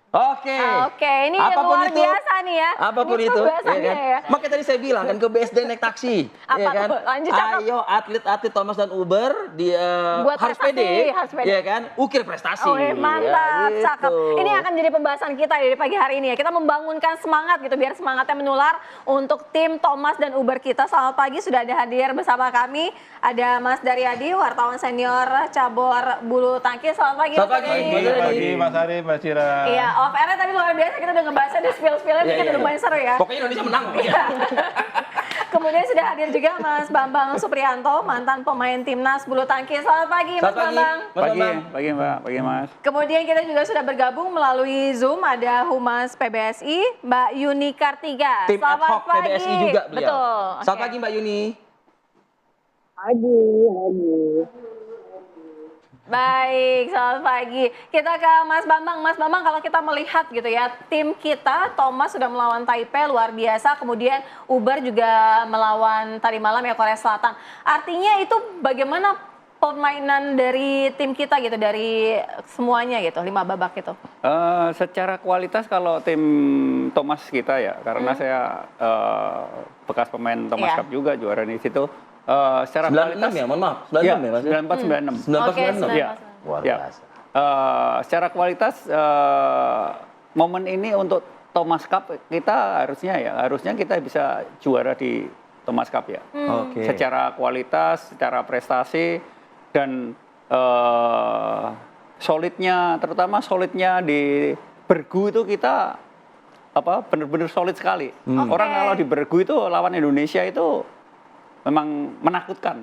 Oke. Oke, ini Apapun luar itu, biasa nih ya. apapun Ini itu, pembahasannya ya. Makanya tadi saya bilang kan ke BSD naik taksi, Apa ya kan? tuh? Lanjut, cakep. Ayo atlet-atlet Thomas dan Uber dia Buat harus prestasi, pede, harus pede. ya kan? Ukir prestasi. Oh, mantap, ya, cakep. gitu. Ini akan jadi pembahasan kita di pagi hari ini ya. Kita membangunkan semangat gitu, biar semangatnya menular untuk tim Thomas dan Uber kita. Selamat pagi, sudah ada hadir bersama kami. Ada Mas Daryadi, wartawan senior cabur bulu tangkis. Selamat pagi, Selamat Mas pagi, Daryadi. Mas Pagi Mas Ari, Mbak Cira. Iya, off air tadi luar biasa, kita udah ngebahasnya di spill-spillnya, Iya, bikin iya, lumayan seru ya. Pokoknya Indonesia menang. Iya. Kemudian sudah hadir juga Mas Bambang Supriyanto, mantan pemain timnas bulu tangkis. Selamat pagi, Mas Selamat pagi, Bambang. Mas Bambang. Pagi Mbak, pagi Mas. Kemudian kita juga sudah bergabung melalui Zoom, ada Humas PBSI, Mbak Yuni Kartiga. Tim ad Selamat hoc pagi. PBSI juga beliau. Betul. Selamat Oke. pagi Mbak Yuni. Pagi. Baik, selamat pagi. Kita ke Mas Bambang. Mas Bambang, kalau kita melihat gitu ya, tim kita Thomas sudah melawan Taipei luar biasa, kemudian Uber juga melawan tadi malam ya Korea Selatan. Artinya itu bagaimana permainan dari tim kita gitu, dari semuanya gitu, 5 babak gitu. Secara kualitas kalau tim Thomas kita ya, karena saya bekas pemain Thomas Iya. Cup juga, juara di situ. Secara 96 kualitas ya, mohon maaf. 96 ya, Mas. 94 96. 94 Oke, 96. Iya. Luar Ya. biasa. Secara kualitas momen ini untuk Thomas Cup kita harusnya kita bisa juara di Thomas Cup ya. Oke. Secara kualitas, secara prestasi dan terutama solidnya di Bergu itu kita benar-benar solid sekali. Orang kalau di Bergu itu lawan Indonesia itu memang menakutkan.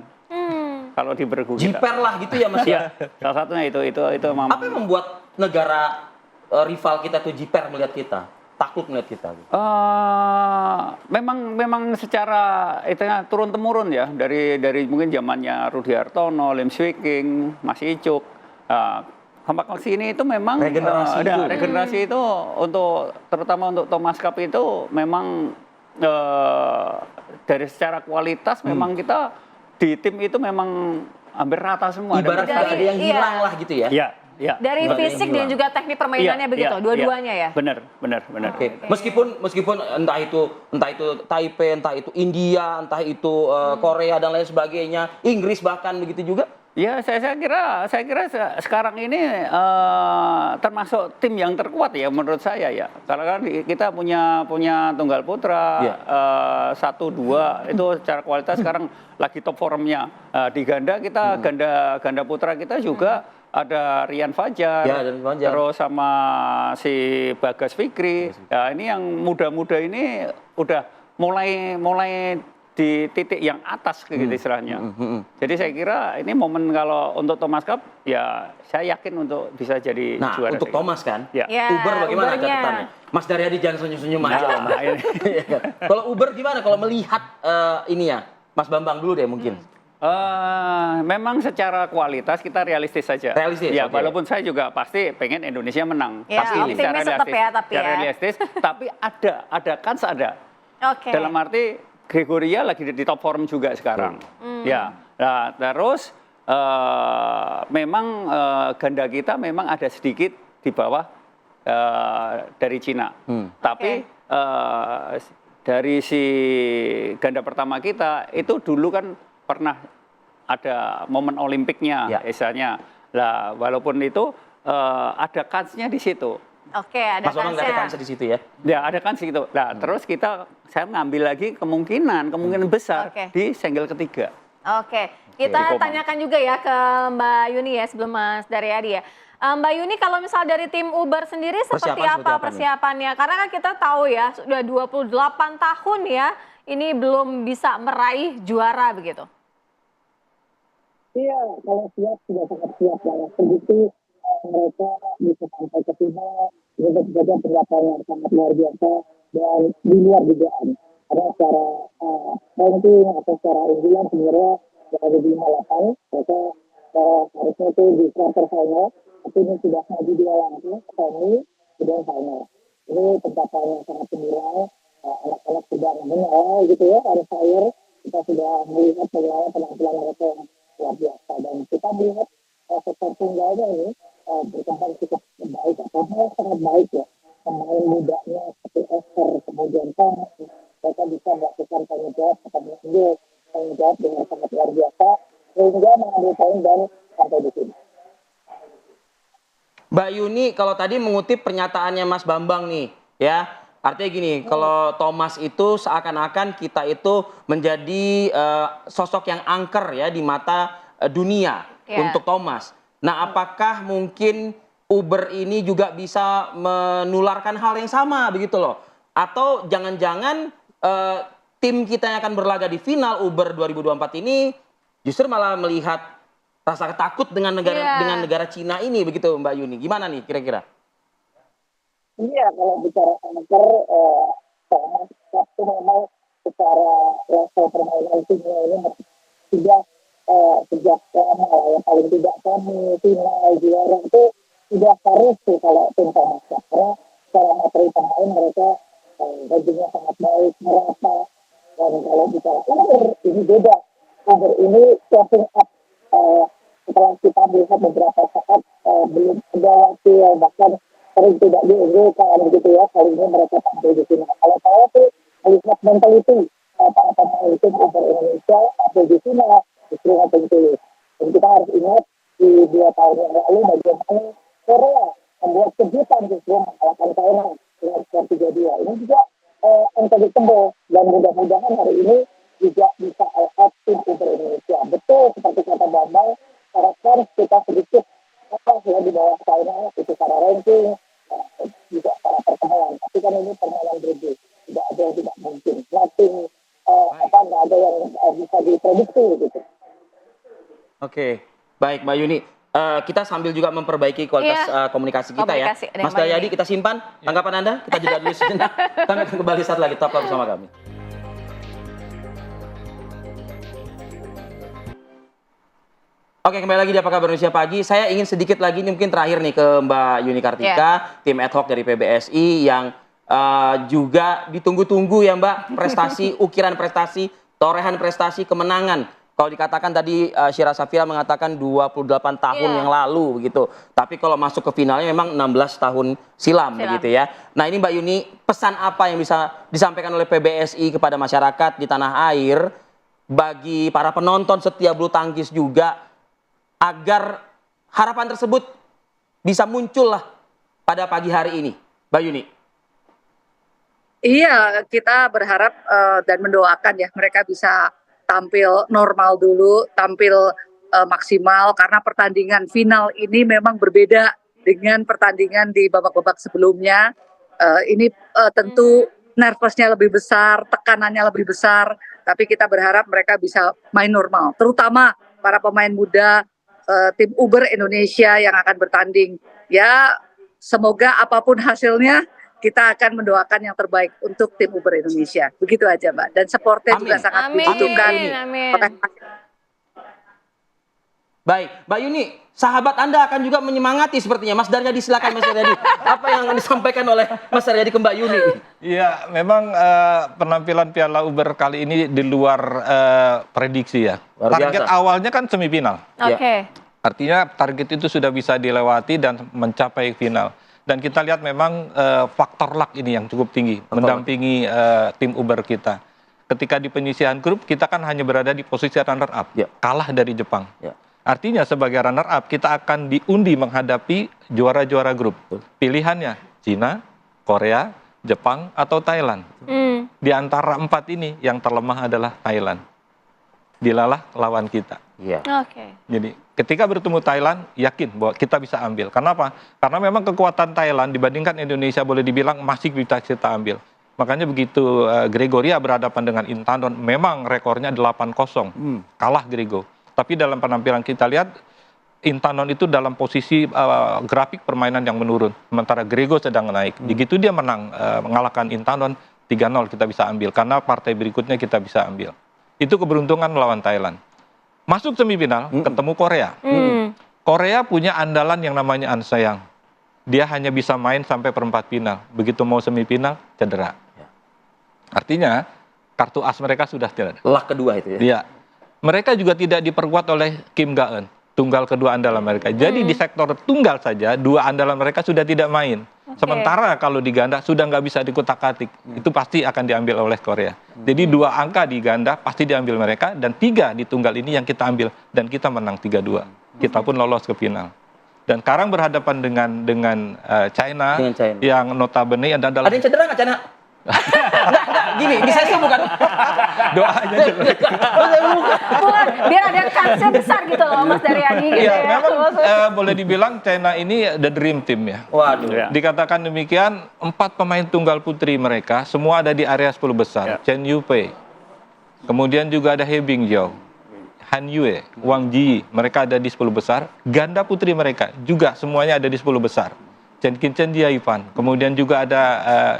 Kalau di Bergu kita. Jiper lah gitu ya Mas ya. Ya, salah satunya itu memang. Apa yang membuat negara rival kita tuh jiper melihat kita? Takut melihat kita? Gitu? Memang secara itu turun temurun ya dari mungkin zamannya Rudi Hartono, Lim Swee King, Mas Icuk. Sampai ke sini itu memang regenerasi itu terutama untuk Thomas Cup itu memang dari secara kualitas memang kita di tim itu memang hampir rata semua. Ibarat ada yang hilang lah gitu ya. Iya, iya. Dari Ibarat fisik yang dan juga teknik permainannya begitu, dua-duanya ya. Benar. Oke. Meskipun entah itu Taipei, entah itu India, entah itu Korea dan lain sebagainya, Inggris bahkan begitu juga. Ya, saya kira sekarang ini termasuk tim yang terkuat ya menurut saya ya. Karena kan kita punya tunggal putra 1-2 itu secara kualitas sekarang lagi top formnya. Di ganda kita ganda putra kita juga ada Rian Fajar, terus sama si Bagas Fikri. Ya, ini yang muda-muda ini udah mulai di titik yang atas gitu istilahnya. Jadi saya kira ini momen kalau untuk Thomas Cup ya saya yakin untuk bisa jadi juara. Nah, untuk Thomas kan? Ya. Uber bagaimana Ubernya. catatannya? Mas Daryadi jangan senyum-senyum aja. Nah, ini. Kalau Uber gimana kalau melihat ini ya? Mas Bambang dulu deh mungkin. Memang secara kualitas kita realistis saja. Realistis, Ya, oke. walaupun saya juga pasti pengen Indonesia menang. Ya, Pasti ini optimis tetap ya, tapi secara ya. realistis. Tapi ada kans ada. Oke. Dalam arti Gregoria lagi di top form juga sekarang. Ya, nah, terus memang ganda kita memang ada sedikit di bawah dari Cina. Tapi dari si ganda pertama kita itu dulu kan pernah ada momen Olimpiknya, misalnya. Lah, walaupun itu ada kansnya di situ. Oke, ada Mas Bambang nggak ada kansnya. kans di situ ya? Ya, ada kan gitu. Nah, terus saya ngambil lagi kemungkinan besar Oke. di single ketiga. Oke, kita Komang. tanyakan juga ya ke Mbak Yuni ya sebelum Mas Daryadi ya. Mbak Yuni, kalau misal dari tim Uber sendiri seperti apa persiapannya? Karena kan kita tahu ya sudah 28 tahun ya ini belum bisa meraih juara begitu. Iya, kalau siap sudah sangat siap ya. Begitu mereka bisa sampai ke final, mereka saja pendapat yang sangat luar biasa dan di luar dugaan. Karena secara ranking atau secara unggulan sebenarnya dari 5-8, mereka harusnya itu di quarter final, tapi ini sudah maju 2 langkah, semi, kemudian final. Ini pencapaian yang sangat gemilang, anak-anak sudah mengenal gitu ya, on fire. Kita sudah melihat bagaimana penampilan mereka yang luar biasa. Dan kita melihat sektor tunggalnya ini berkembang cukup terbaik atau hal sangat baik ya, pemain mudanya seperti Esther, kemudian Thomas, mereka bisa melakukan tanggung jawab atau mengambil tanggung jawab dengan sangat luar biasa, sehingga mengambil poin dan sampai di sini. Mbak Yuni, kalau tadi mengutip pernyataannya Mas Bambang nih, ya, artinya gini, kalau Thomas itu seakan-akan kita itu menjadi sosok yang angker ya di mata dunia untuk Thomas. Nah, apakah mungkin Uber ini juga bisa menularkan hal yang sama begitu loh? Atau jangan-jangan tim kita yang akan berlaga di final Uber 2024 ini justru malah melihat rasa takut dengan negara Cina ini begitu Mbak Yuni. Gimana nih kira-kira? Iya, kalau bicara angker, Thomas itu memang secara level permainan timnya ini sudah sejak lama lah ya, paling tidak kami final juara itu sudah harus sih kalau tim Thomas, karena secara materi pemain mereka gajinya sangat baik, merata, dan kalau bicara Uber ini beda. Uber ini stepping up setelah kita melihat beberapa saat belum ada wakil, bahkan sering tidak diunggulkan gitu ya, kali ini mereka tampil di sini. Kalau saya sih melihat mentality para pemain tim Uber Indonesia tampil di sini justru nggak penting. Dan kita harus ingat di 2 tahun yang lalu bagaimana Korea membuat kejutan justru mengalahkan Thailand dengan skor 3-2. Ini juga unpredictable, dan mudah-mudahan hari ini juga bisa help tim Uber Indonesia. Betul seperti kata Bambang, harapkan kita sedikit ya di bawah China itu secara ranking, juga para pertemuan. Tapi kan ini permainan berbeda, tidak ada yang tidak mungkin. Nothing, nggak ada yang bisa diprediksi gitu. Oke, baik Mbak Yuni. Kita sambil juga memperbaiki kualitas komunikasi kita Komunikasi ya. Mas Dayadi, kita simpan tanggapan Anda. Kita jeda dulu sejenak. Kami akan kembali saat lagi. Tetaplah bersama kami. Oke, kembali lagi di Apa Kabar Indonesia Pagi. Saya ingin sedikit lagi, ini mungkin terakhir nih ke Mbak Yuni Kartika, tim ad hoc dari PBSI yang juga ditunggu-tunggu ya Mbak, prestasi, ukiran prestasi, torehan prestasi, kemenangan. Kalau dikatakan tadi Syira Safira mengatakan 28 tahun yang lalu begitu. Tapi kalau masuk ke finalnya memang 16 tahun silam begitu ya. Nah, ini Mbak Yuni, pesan apa yang bisa disampaikan oleh PBSI kepada masyarakat di tanah air bagi para penonton setia bulu tangkis juga agar harapan tersebut bisa muncul lah pada pagi hari ini, Mbak Yuni? Iya, kita berharap dan mendoakan ya mereka bisa tampil normal dulu, tampil maksimal, karena pertandingan final ini memang berbeda dengan pertandingan di babak-babak sebelumnya. Ini tentu nervousnya lebih besar, tekanannya lebih besar, tapi kita berharap mereka bisa main normal, terutama para pemain muda tim Uber Indonesia yang akan bertanding. Ya, semoga apapun hasilnya kita akan mendoakan yang terbaik untuk tim Uber Indonesia. Begitu aja, Mbak. Dan supportnya juga sangat dibutuhkan. Baik, Mbak Yuni, sahabat Anda akan juga menyemangati sepertinya. Mas Daryadi, silakan Mas Daryadi. Apa yang akan disampaikan oleh Mas Daryadi ke Mbak Yuni? Iya, memang penampilan Piala Uber kali ini di luar prediksi ya. Target awalnya kan semifinal. Oke. Artinya target itu sudah bisa dilewati dan mencapai final. Dan kita lihat memang faktor luck ini yang cukup tinggi mendampingi tim Uber kita. Ketika di penyisihan grup kita kan hanya berada di posisi runner up, kalah dari Jepang. Artinya sebagai runner up kita akan diundi menghadapi juara-juara grup. Pilihannya Cina, Korea, Jepang atau Thailand. Di antara 4 ini yang terlemah adalah Thailand. Dilalah lawan kita. Jadi ketika bertemu Thailand, yakin bahwa kita bisa ambil. Kenapa? Karena memang kekuatan Thailand dibandingkan Indonesia boleh dibilang masih bisa kita ambil. Makanya begitu Gregoria berhadapan dengan Intanon, memang rekornya 8-0. Kalah Grego. Tapi dalam penampilan kita lihat, Intanon itu dalam posisi grafik permainan yang menurun. Sementara Grego sedang naik. Begitu dia menang, mengalahkan Intanon, 3-0 kita bisa ambil. Karena partai berikutnya kita bisa ambil. Itu keberuntungan melawan Thailand. Masuk semifinal, ketemu Korea. Korea punya andalan yang namanya An Sayang. Dia hanya bisa main sampai perempat final. Begitu mau semifinal, cedera. Artinya, kartu as mereka sudah tidak ada. Luck kedua itu ya? Iya. Mereka juga tidak diperkuat oleh Kim Ga-eun. tunggal kedua andalan mereka. Jadi di sektor tunggal saja 2 andalan mereka sudah tidak main. Sementara kalau di ganda sudah nggak bisa dikutak-atik, itu pasti akan diambil oleh Korea. Jadi 2 angka di ganda pasti diambil mereka, dan 3 di tunggal ini yang kita ambil, dan kita menang 3-2. Kita pun lolos ke final. Dan sekarang berhadapan dengan China, yang notabene adalah... Ada yang cedera nggak China? Enggak, gini, bisa saya bukan. Doanya jelek. Bukan, biar ada kansnya besar gitu loh Mas Daryadi gitu Ya, ya. memang boleh dibilang China ini the dream team ya. Waduh. Dikatakan demikian, 4 pemain tunggal putri mereka semua ada di area 10 besar. Chen Yufei, kemudian juga ada He Bingjiao, Han Yue, Wang Ji, mereka ada di 10 besar. Ganda putri mereka juga semuanya ada di 10 besar. Chen Qinchen Jiaifan, kemudian juga ada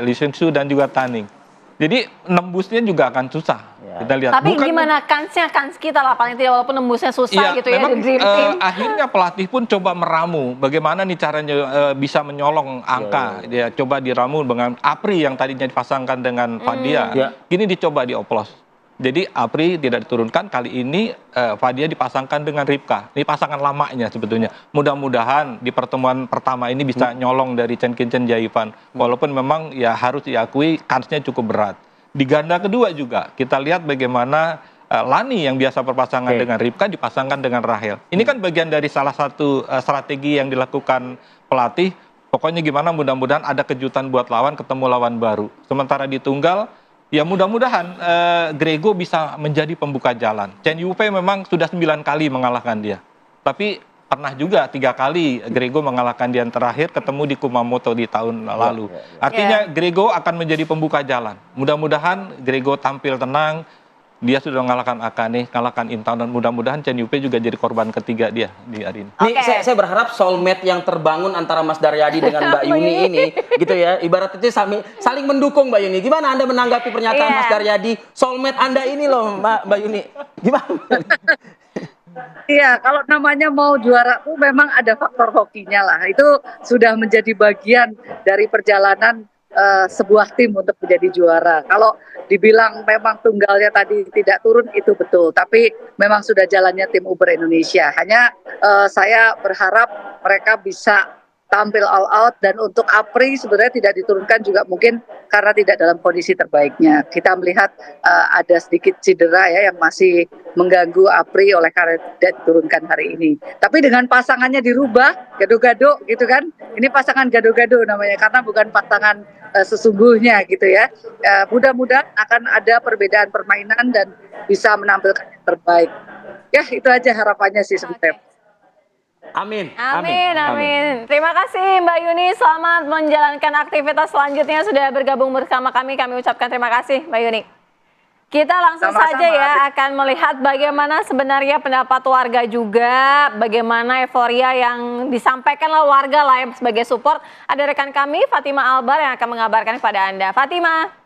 Li Shengsu dan juga Taning. Jadi nembusnya juga akan susah. Kita lihat. Tapi gimana kans kita lah paling tidak, walaupun nembusnya susah gitu ya memang, di Dream Team. akhirnya pelatih pun coba meramu bagaimana nih caranya bisa menyolong angka. Dia coba diramu dengan Apri yang tadinya dipasangkan dengan Fadia. Gini dicoba dioplos. Jadi Apri tidak diturunkan, kali ini Fadia dipasangkan dengan Ripka. Ini pasangan lamanya sebetulnya. Mudah-mudahan di pertemuan pertama ini bisa nyolong dari Chen Qinchen Jiaifan. Walaupun memang ya harus diakui kansnya cukup berat. Di ganda kedua juga kita lihat bagaimana Lani yang biasa berpasangan dengan Ripka dipasangkan dengan Rahel. Ini kan bagian dari salah satu strategi yang dilakukan pelatih. Pokoknya gimana mudah-mudahan ada kejutan buat lawan, ketemu lawan baru. Sementara di tunggal, ya mudah-mudahan Grego bisa menjadi pembuka jalan. Chen Yufei memang sudah 9 kali mengalahkan dia. Tapi pernah juga 3 kali Grego mengalahkan dia yang terakhir ketemu di Kumamoto di tahun lalu. Artinya Grego akan menjadi pembuka jalan. Mudah-mudahan Grego tampil tenang. Dia sudah mengalahkan Akane, mengalahkan Intan, dan mudah-mudahan Chen Yufei juga jadi korban ketiga dia di hari ini. Nih, saya berharap soulmate yang terbangun antara Mas Daryadi dengan Mbak Yuni ini, gitu ya, ibarat itu saling mendukung Mbak Yuni. Gimana Anda menanggapi pernyataan Mas Daryadi, soulmate Anda ini loh Mbak Yuni? Gimana? Iya, kalau namanya mau juara tuh memang ada faktor hokinya lah. Itu sudah menjadi bagian dari perjalanan sebuah tim untuk menjadi juara. Kalau dibilang memang tunggalnya tadi tidak turun, itu betul. Tapi memang sudah jalannya tim Uber Indonesia. Hanya saya berharap mereka bisa tampil all out, dan untuk Apri sebenarnya tidak diturunkan juga mungkin karena tidak dalam kondisi terbaiknya. Kita melihat ada sedikit cedera ya yang masih mengganggu Apri, oleh karena tidak diturunkan hari ini. Tapi dengan pasangannya dirubah, gado-gado gitu kan. Ini pasangan gado-gado namanya karena bukan pasangan sesungguhnya gitu ya. Mudah-mudahan akan ada perbedaan permainan dan bisa menampilkan yang terbaik. Ya itu aja harapannya sih sebenarnya. Amin. Terima kasih Mbak Yuni, selamat menjalankan aktivitas selanjutnya, sudah bergabung bersama kami. Kami ucapkan terima kasih Mbak Yuni. Kita langsung saja ya akan melihat bagaimana sebenarnya pendapat warga juga, bagaimana euforia yang disampaikan oleh warga lah yang sebagai support. Ada rekan kami Fatima Albar yang akan mengabarkan kepada Anda. Fatima.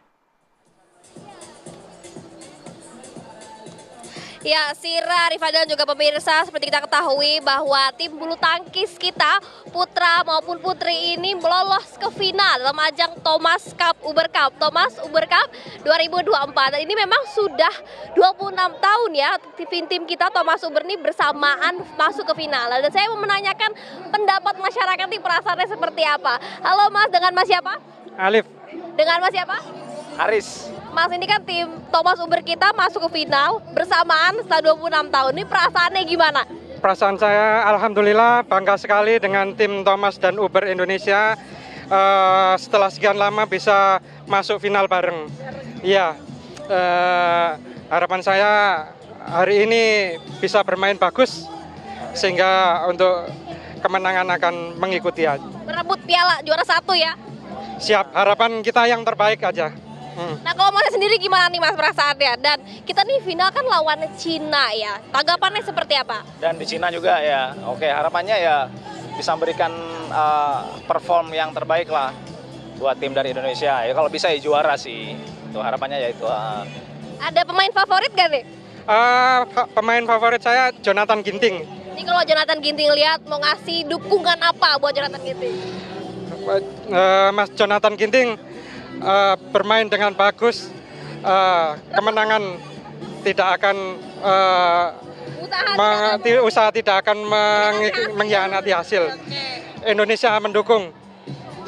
Ya, Sira, Rifa dan juga pemirsa, seperti kita ketahui bahwa tim bulu tangkis kita, putra maupun putri ini lolos ke final dalam ajang Thomas Cup Uber Cup, Thomas Uber Cup 2024. Dan ini memang sudah 26 tahun ya tim kita Thomas Uber ini bersamaan masuk ke final. Dan saya mau menanyakan pendapat masyarakat di perasaannya seperti apa. Halo Mas, dengan Mas siapa? Alif. Dengan Mas siapa? Haris. Mas, ini kan tim Thomas Uber kita masuk ke final bersamaan setelah 26 tahun. Ini perasaannya gimana? Perasaan saya alhamdulillah bangga sekali dengan tim Thomas dan Uber Indonesia setelah sekian lama bisa masuk final bareng. Iya, harapan saya hari ini bisa bermain bagus sehingga untuk kemenangan akan mengikuti aja. Merebut piala juara 1 ya? Siap, harapan kita yang terbaik aja. Nah, kalau Mas sendiri gimana nih Mas perasaannya? Dan kita nih final kan lawan Cina ya. Tanggapannya seperti apa? Dan di Cina juga ya. Oke, harapannya ya bisa memberikan perform yang terbaik lah buat tim dari Indonesia. Ya kalau bisa ya juara sih. Itu harapannya ya itu. Ada pemain favorit gak nih? Pemain favorit saya Jonathan Ginting. Ini kalau Jonathan Ginting lihat mau ngasih dukungan apa buat Jonathan Ginting? Mas Jonathan Ginting bermain dengan bagus, kemenangan tidak akan usaha tidak akan mengkhianati hasil. Indonesia mendukung.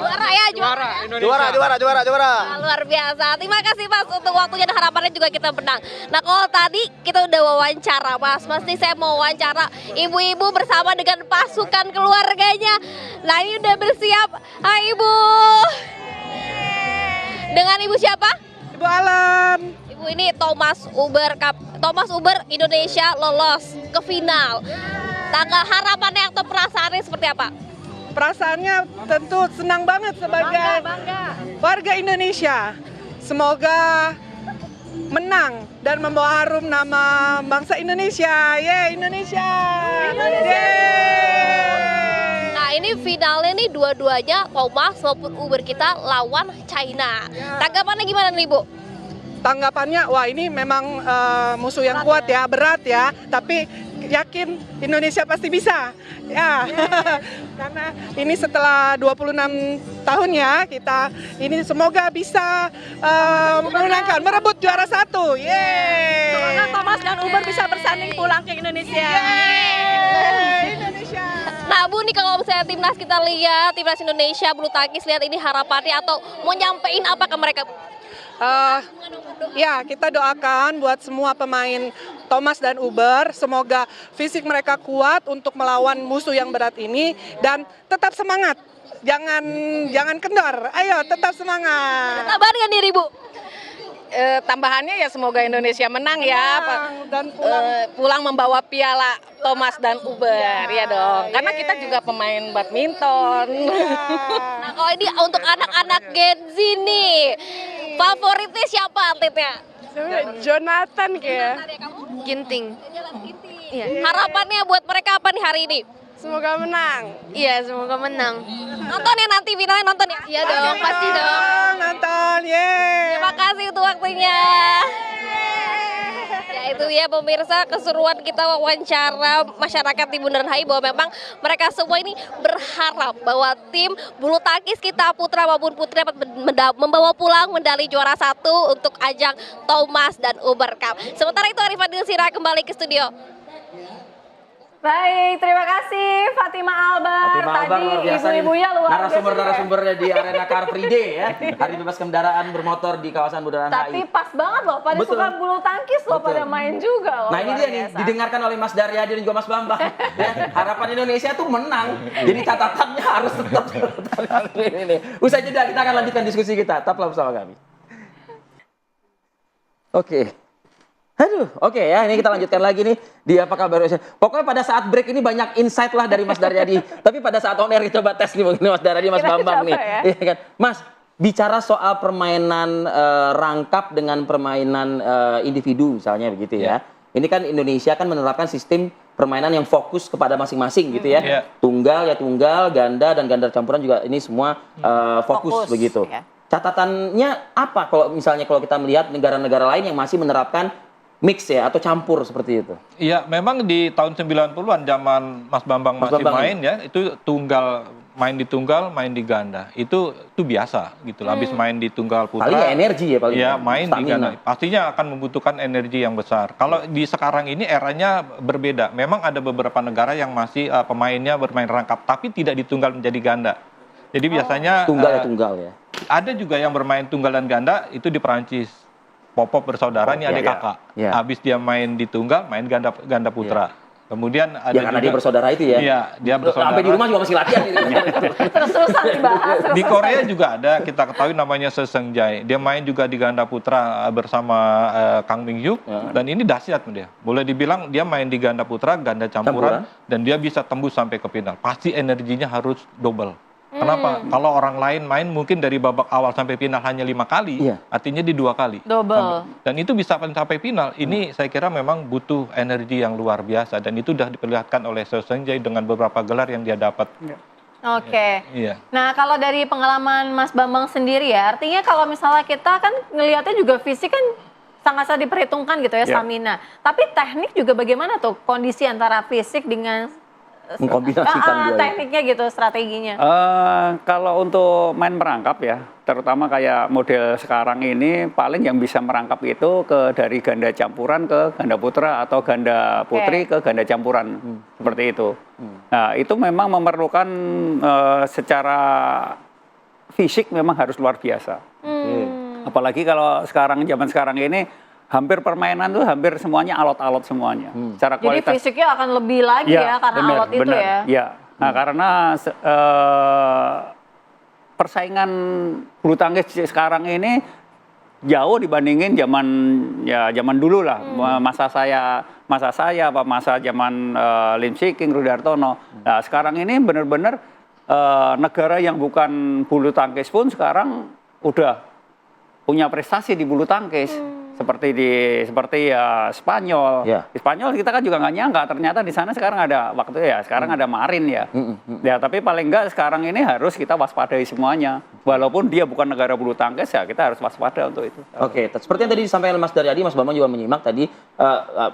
Juara ya, juara. Juara. Luar biasa. Terima kasih Mas untuk waktunya dan harapannya juga kita menang. Nah kalau tadi kita udah wawancara Mas, pasti saya mau wawancara ibu-ibu bersama dengan pasukan keluarganya. Nah ini udah bersiap. Hai Ibu. Dengan Ibu siapa? Ibu Alan. Ibu ini Thomas Uber Cup. Thomas Uber Indonesia lolos ke final. Tanggal harapannya atau perasaannya seperti apa? Perasaannya tentu senang banget sebagai warga Indonesia. Semoga menang dan membawa harum nama bangsa Indonesia. Yeay Indonesia. Yeay. Nah ini finalnya nih dua-duanya Thomas maupun Uber kita lawan China. Tanggapannya gimana nih Bu? Tanggapannya, wah ini memang musuh yang kuat ya, berat ya. Tapi yakin Indonesia pasti bisa. Ya, karena ini setelah 26 tahun ya, kita ini semoga bisa memenangkan, merebut juara 1. Yeay. Semoga Thomas dan Uber bisa bersanding pulang ke Indonesia. Yeay. Indonesia. Nah Bu nih kalau misalnya timnas kita lihat, timnas Indonesia bulu tangkis lihat ini harapannya atau mau nyampein apa ke mereka Bu? Ya, kita doakan buat semua pemain Thomas dan Uber, semoga fisik mereka kuat untuk melawan musuh yang berat ini dan tetap semangat. Jangan kendor. Ayo, tetap semangat. Kabarnya diri Bu. Tambahannya ya semoga Indonesia menang ya dan pulang membawa piala Thomas dan Uber ya dong karena kita juga pemain badminton. Nah kalau ini untuk anak-anak Gen Z nih favoritnya siapa atletnya? Jonathan kayak Ginting. Harapannya buat mereka apa nih hari ini? semoga menang. Iya semoga menang. Nonton ya nanti finalnya nonton ya? Iya dong pasti dong. Nonton, yeay. Terima kasih untuk waktunya. Ya itu ya pemirsa keseruan kita wawancara masyarakat di Bundaran HI bahwa memang mereka semua ini berharap bahwa tim bulu tangkis kita putra maupun putri dapat membawa pulang medali juara 1 untuk ajang Thomas dan Uber Cup. Sementara itu Arifah Dilsira kembali ke studio. Baik, terima kasih Fatima Albar. Tadi ibu-ibunya luar biasa. Narasumbernya di arena Car Free Day ya. Hari bebas kendaraan bermotor di kawasan Bundaran HI. Tapi pas banget loh, pada suka bulu tangkis loh, pada main juga loh. Nah ini dia nih, didengarkan oleh Mas Daryadi dan juga Mas Bambang. Ya, harapan Indonesia tuh menang. Jadi catatannya harus tetap ini. Usai jeda kita akan lanjutkan diskusi kita. Tetaplah bersama kami. Oke. Aduh, oke ya, ini kita lanjutkan lagi nih di Apa Kabar Indonesia. Pokoknya pada saat break ini banyak insight lah dari Mas Daryadi. Tapi pada saat on air kita coba tes nih mungkin Mas Daryadi, Mas Bambang nih. Ya? Iya kan? Mas, bicara soal permainan rangkap dengan permainan individu misalnya begitu ya. Ini kan Indonesia kan menerapkan sistem permainan yang fokus kepada masing-masing gitu ya. Tunggal ya tunggal, ganda dan ganda campuran juga ini semua fokus begitu. Ya. Catatannya apa kalau misalnya kalau kita melihat negara-negara lain yang masih menerapkan mix ya atau campur seperti itu? Iya, memang di tahun 90-an zaman Mas Bambang masih main ya, itu tunggal main di ganda. Itu biasa gitu. Habis main di tunggal putra. Paling energi ya paling. Iya, main di ganda. Pastinya akan membutuhkan energi yang besar. Kalau di sekarang ini eranya berbeda. Memang ada beberapa negara yang masih pemainnya bermain rangkap tapi tidak ditunggal menjadi ganda. Jadi biasanya tunggal ya. Ada juga yang bermain tunggal dan ganda itu di Perancis. Popov bersaudara, ini adik kakak. Habis dia main di tunggal, main ganda putra. Kemudian ada karena dia bersaudara itu ya. Iya, dia bersaudara. Sampai di rumah juga masih latihan. Terus-terusan dibahas. Di Korea juga ada, kita ketahui namanya Seo Seung-jae. Dia main juga di ganda putra bersama Kang Min-hyuk. Dan ini dahsyat dia. Boleh dibilang dia main di ganda putra, ganda campuran. Dan dia bisa tembus sampai ke final. Pasti energinya harus double. Kenapa? Kalau orang lain main mungkin dari babak awal sampai final hanya 5 kali, artinya di 2 kali. Double. Dan itu bisa sampai final. Ini saya kira memang butuh energi yang luar biasa. Dan itu sudah diperlihatkan oleh Seo Seung-jae dengan beberapa gelar yang dia dapat. Oke. Iya. Nah kalau dari pengalaman Mas Bambang sendiri ya, artinya kalau misalnya kita kan ngelihatnya juga fisik kan sangat-sangat diperhitungkan gitu ya, stamina. Tapi teknik juga bagaimana tuh kondisi antara fisik dengan mengkombinasikan dua tekniknya gitu, strateginya. Kalau untuk main merangkap ya, terutama kayak model sekarang ini, paling yang bisa merangkap itu dari ganda campuran ke ganda putra atau ganda putri ke ganda campuran, seperti itu. Nah, itu memang memerlukan secara fisik memang harus luar biasa. Apalagi kalau zaman sekarang ini, hampir permainan tuh hampir semuanya alot-alot semuanya. Secara kualitas. Jadi fisiknya akan lebih lagi ya karena alot itu ya. Ya. Nah, karena persaingan bulu tangkis sekarang ini jauh dibandingin zaman dulu lah. Masa zaman Lim Siking, Rudi Hartono. Nah, sekarang ini benar-benar negara yang bukan bulu tangkis pun sekarang udah punya prestasi di bulu tangkis. Seperti ya Spanyol. Di Spanyol kita kan juga nggak nyangka ternyata di sana sekarang ada sekarang ada Marin ya. Ya tapi paling nggak sekarang ini harus kita waspadai semuanya. Walaupun dia bukan negara bulu tangkis ya kita harus waspada untuk itu. Oke, seperti yang tadi disampaikan Mas Daryadi, Mas Bambang juga menyimak tadi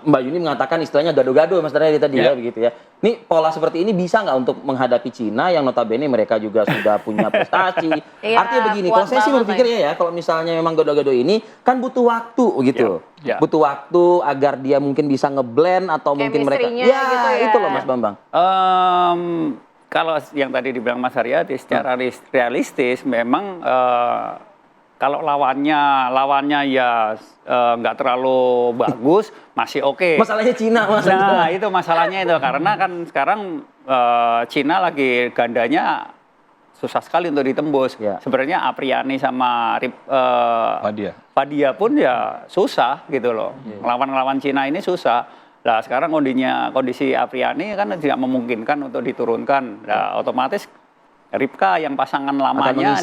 Mbak Yuni mengatakan istilahnya gado-gado Mas Daryadi tadi ya begitu ya. Ini pola seperti ini bisa nggak untuk menghadapi Cina yang notabene mereka juga sudah punya prestasi. Artinya begini, kalau saya sih berpikir ya kalau misalnya memang gado-gado ini kan butuh waktu gitu. Butuh waktu agar dia mungkin bisa ngeblend atau mungkin mereka gitu ya. Itu loh Mas Bambang. Kalau yang tadi dibilang Mas Haryadi secara realistis memang kalau lawannya ya nggak terlalu bagus masih oke. Masalahnya Cina Mas. Nah, itu masalahnya itu karena kan sekarang Cina lagi gandanya susah sekali untuk ditembus. Sebenarnya Apriani sama Fadia pun ya susah gitu loh. Lawan Cina ini susah. Nah, sekarang kondisi Apriani kan tidak memungkinkan untuk diturunkan. Nah, otomatis Ripka yang pasangan lamanya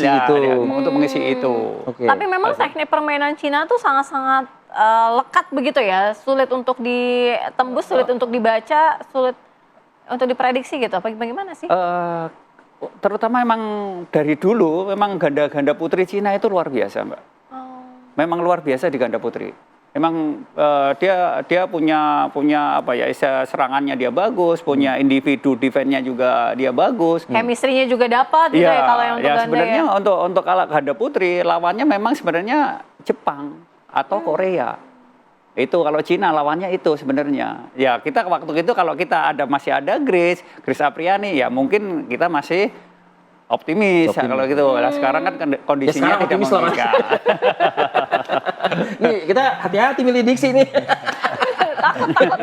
untuk mengisi itu. Tapi memang teknik permainan Cina tuh sangat-sangat lekat begitu ya. Sulit untuk ditembus, sulit untuk dibaca, sulit untuk diprediksi gitu. Apa bagaimana sih? Terutama memang dari dulu memang ganda-ganda putri Cina itu luar biasa, Mbak. Memang luar biasa di ganda putri. Memang dia punya apa ya, serangannya dia bagus, punya individu defense-nya juga dia bagus. Chemistry-nya juga dapat gitu ya kalau yang untuk ganda sebenarnya untuk kalau ganda putri lawannya memang sebenarnya Jepang atau Korea. Itu kalau Cina lawannya itu sebenarnya. Ya kita waktu itu kalau kita masih ada Grace Apriani ya mungkin kita masih optimis. Ya, kalau gitu. Nah, sekarang kan kondisinya tidak memungkinkan. Nih, kita hati-hati milih diksi nih.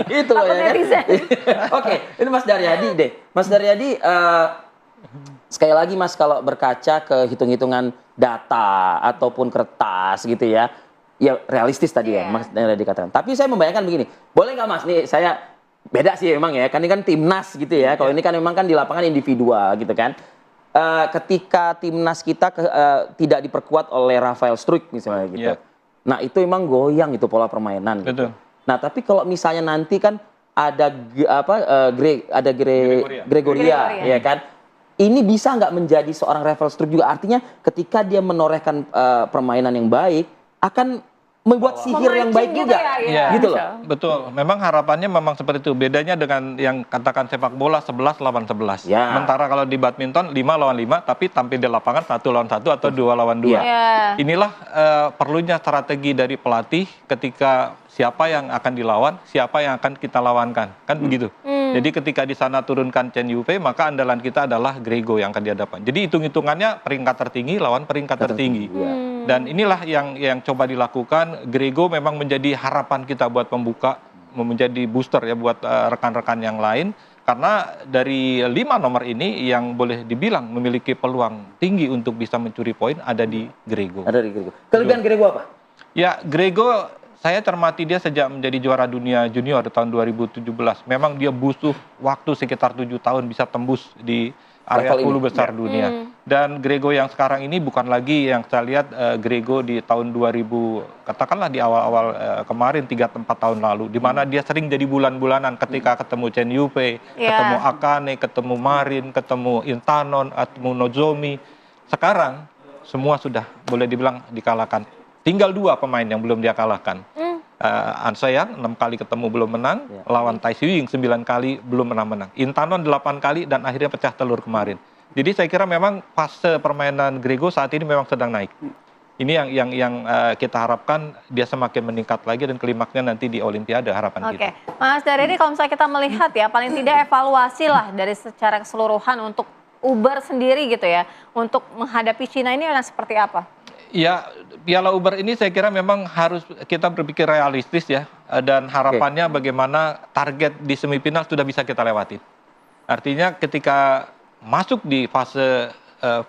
Itu loh ya kan. Oke, ini Mas Daryadi deh. Mas Daryadi, sekali lagi Mas kalau berkaca ke hitung-hitungan data ataupun kertas gitu ya realistis tadi ya Mas Daryadi katakan. Tapi saya membayangkan begini, boleh nggak Mas nih saya beda sih memang ya, kan ini kan timnas gitu ya. Kalau ini kan memang kan di lapangan individual gitu kan. Ketika timnas kita tidak diperkuat oleh Rafael Struijk misalnya gitu. Nah, itu memang goyang itu pola permainan gitu. Nah, tapi kalau misalnya nanti kan ada Gregoria ya kan. Ini bisa nggak menjadi seorang Rafael Struijk juga, artinya ketika dia menorehkan permainan yang baik akan membuat sihir yang baik juga, gitu loh. Betul. Memang harapannya memang seperti itu. Bedanya dengan yang katakan sepak bola 11 lawan 11. Sementara kalau di badminton 5 lawan 5, tapi tampil di lapangan 1 lawan 1 atau 2 lawan 2. Inilah perlunya strategi dari pelatih ketika siapa yang akan dilawan, siapa yang akan kita lawankan, kan begitu. Jadi ketika di sana turunkan Chen Yufei, maka andalan kita adalah Grego yang akan dihadapan. Jadi hitung-hitungannya peringkat tertinggi lawan peringkat tertinggi. Dan inilah yang coba dilakukan. Grego memang menjadi harapan kita buat pembuka, menjadi booster ya buat rekan-rekan yang lain. Karena dari 5 nomor ini yang boleh dibilang memiliki peluang tinggi untuk bisa mencuri poin ada di Grego. Ada di Grego. Kelebihan Grego apa? Ya, Grego saya cermati dia sejak menjadi juara dunia junior tahun 2017. Memang dia butuh waktu sekitar 7 tahun bisa tembus di area 10 besar dunia. Dan Grego yang sekarang ini bukan lagi yang saya lihat Grego di tahun 2000, katakanlah di awal-awal kemarin 3-4 tahun lalu, di mana dia sering jadi bulan-bulanan ketika ketemu Chen Yufei, ketemu Akane, ketemu Marin, ketemu Intanon, ketemu Nozomi. Sekarang semua sudah boleh dibilang dikalahkan. Tinggal 2 pemain yang belum dia kalahkan. Ansayang 6 kali ketemu belum menang, lawan Tai Tzu Ying 9 kali belum pernah menang. Intanon 8 kali dan akhirnya pecah telur kemarin. Jadi saya kira memang fase permainan Grego saat ini memang sedang naik. Ini yang kita harapkan dia semakin meningkat lagi dan klimaksnya nanti di Olimpiade harapan kita. Oke, Mas Daryadi, kalau misalnya kita melihat ya, paling tidak evaluasi lah dari secara keseluruhan untuk Uber sendiri gitu ya, untuk menghadapi Cina ini yang seperti apa? Ya, Piala Uber ini saya kira memang harus kita berpikir realistis ya, dan harapannya bagaimana target di semifinal sudah bisa kita lewati. Artinya ketika masuk di fase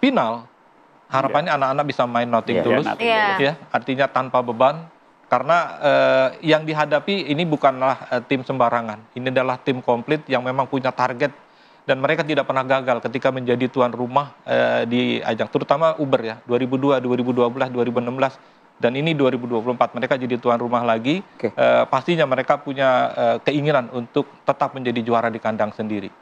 final, harapannya anak-anak bisa main nothing tulus, ya, artinya tanpa beban, karena yang dihadapi ini bukanlah tim sembarangan, ini adalah tim komplit yang memang punya target. Dan mereka tidak pernah gagal ketika menjadi tuan rumah di ajang, terutama Uber ya, 2002, 2012, 2016, dan ini 2024 mereka jadi tuan rumah lagi. Pastinya mereka punya keinginan untuk tetap menjadi juara di kandang sendiri.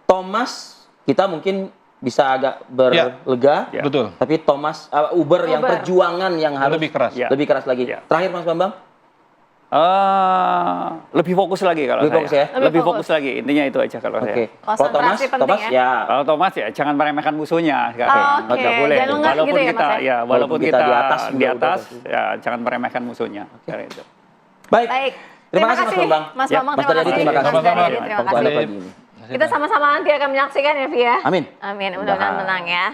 Thomas kita mungkin bisa agak berlega, betul. Tapi Thomas Uber yang perjuangan yang harus lebih keras lagi. Terakhir Mas Bambang. Lebih fokus lagi kalau lebih saya. Fokus ya? Lebih fokus lagi, intinya itu aja kalau saya. Kalau Thomas ya. Kalau Thomas ya jangan meremehkan musuhnya. Nggak boleh. Walaupun gitu ya, kita Mas, ya? walaupun kita di atas ya jangan meremehkan musuhnya. Itu. Baik. Terima kasih Mas Bambang. Mas Bambang, Mas Daryadi, terima kasih. Terima kasih. Kita sama-sama nanti akan menyaksikan ya, Via. Amin. Amin. Mudah-mudahan menang ya.